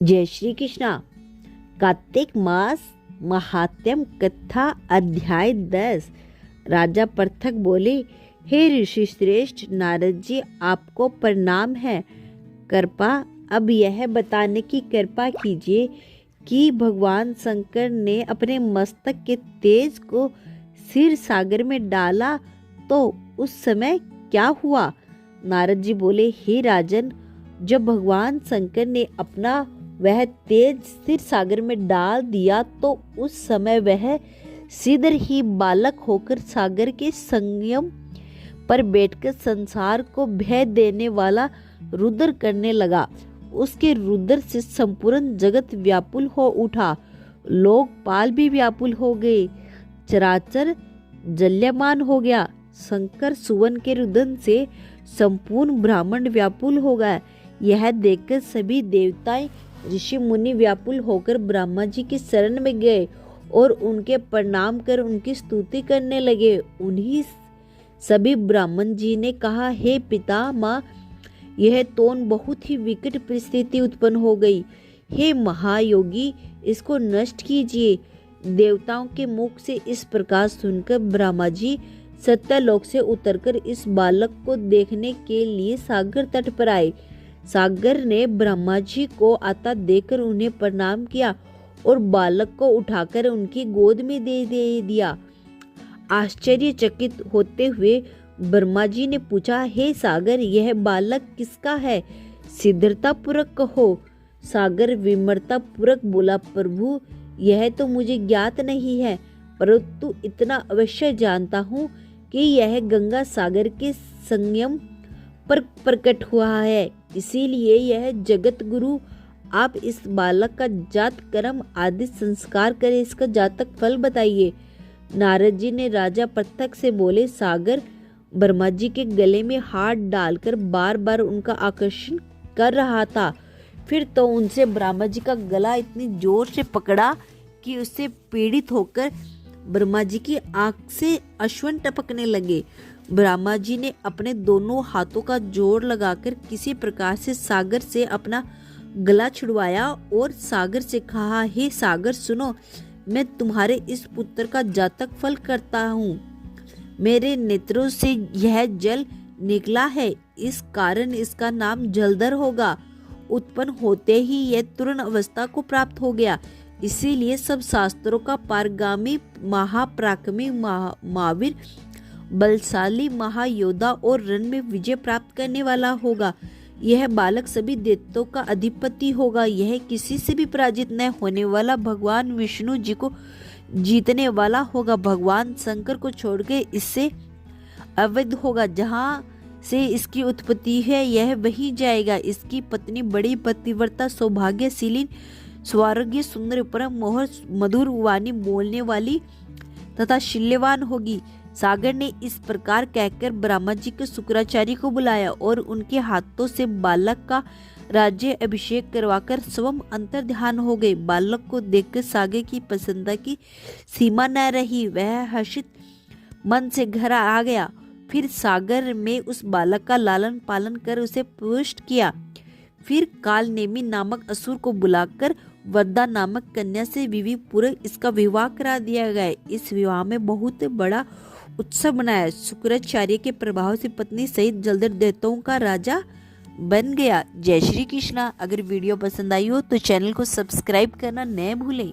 जय श्री कृष्णा। कार्तिक मास महात्म्य कथा अध्याय 10। राजा पृथक बोले, हे ऋषि श्रेष्ठ नारद जी, आपको प्रणाम है। कृपा अब यह बताने की कृपा कीजिए कि भगवान शंकर ने अपने मस्तक के तेज को क्षीर सागर में डाला तो उस समय क्या हुआ। नारद जी बोले, हे राजन, जब भगवान शंकर ने अपना वह तेज क्षीर सागर में डाल दिया तो उस समय वह शीघ्र ही बालक होकर सागर के संगम पर बैठकर संसार को भय देने वाला रुद्र करने लगा। उसके रुद्र से संपूर्ण जगत व्याकुल हो उठा, लोकपाल भी व्याकुल हो गए, चराचर जल्यमान हो गया। शंकर सुवन के रुदन से संपूर्ण ब्राह्मण व्याकुल हो गया। यह देखकर सभी देवताएं ऋषि मुनि व्याकुल होकर ब्रह्मा जी की शरण में गए और उनके प्रणाम कर उनकी स्तुति करने लगे। उन्हीं सभी ब्राह्मण जी ने कहा, हे पितामह, यह तो बहुत ही विकट परिस्थिति उत्पन्न हो गई। हे महायोगी, इसको नष्ट कीजिए। देवताओं के मुख से इस प्रकार सुनकर ब्रह्मा जी सत्यलोक से उतरकर इस बालक को देखने के लिए सागर तट पर आए। सागर ने ब्रह्मा जी को आता देखकर उन्हें प्रणाम किया और बालक को उठाकर उनकी गोद में दे दिया। आश्चर्यचकित होते हुए ब्रह्मा जी ने पूछा, हे सागर, यह बालक किसका है? शीघ्रता पूर्वक कहो। सागर विमरता पूर्वक बोला, प्रभु, यह तो मुझे ज्ञात नहीं है, परंतु इतना अवश्य जानता हूँ कि यह गंगा सागर के संगम पर प्रकट हुआ है, इसीलिए यह जगत गुरु। आप इस बालक का जात कर्म आदि संस्कार करें, इसका जातक फल बताइए। नारद जी ने राजा पृथक से बोले, सागर ब्रह्मा जी के गले में हाथ डालकर बार बार उनका आकर्षण कर रहा था। फिर तो उनसे ब्रह्मा जी का गला इतनी जोर से पकड़ा कि उससे पीड़ित होकर ब्रह्मा जी की आंख से अश्वन टपकने लगे। ब्रह्मा जी ने अपने दोनों हाथों का जोर लगाकर किसी प्रकार से सागर से अपना गला छुड़वाया और सागर से कहा, हे सागर, सुनो, मैं तुम्हारे इस पुत्र का जातक फल करता हूँ। मेरे नेत्रों से यह जल निकला है, इस कारण इसका नाम जलधर होगा। उत्पन्न होते ही यह तुरंत अवस्था को प्राप्त हो गया, इसीलिए सब शास्त्रों का पारगामी, महापराक्रमी, महावीर, बलशाली, महायोद्धा और रण में विजय प्राप्त करने वाला होगा। यह बालक सभी दैत्यों का अधिपति होगा। यह किसी से भी पराजित न होने वाला, भगवान विष्णु जी को जीतने वाला होगा। भगवान शंकर को छोड़कर इससे अवैध होगा। जहाँ से इसकी उत्पत्ति है यह वही जाएगा। इसकी पत्नी बड़ी पतिव्रता, सौभाग्यशीली, स्वारोग्य, सुंदर, परम मोहर, मधुर वाणी बोलने वाली तथा शिल्यवान होगी। सागर ने इस प्रकार कहकर ब्रह्मा जी के शुक्राचार्य को बुलाया और उनके हाथों से बालक का राज्य अभिषेक करवाकर स्वयं अंतर ध्यान हो गए। बालक को देखकर सागर की प्रसन्नता की सीमा न रही। वह हर्षित मन से घर आ गया। फिर सागर में उस बालक का लालन पालन कर उसे पुष्ट किया। फिर कालनेमी नामक असुर को बुलाकर वरदा नामक कन्या से विधि पूर्वक इसका विवाह करा दिया गया। इस विवाह में बहुत बड़ा उत्सव मनाया। शुक्राचार्य के प्रभाव से पत्नी सहित जलधर दैत्यों का राजा बन गया। जय श्री कृष्णा। अगर वीडियो पसंद आई हो तो चैनल को सब्सक्राइब करना न भूलें।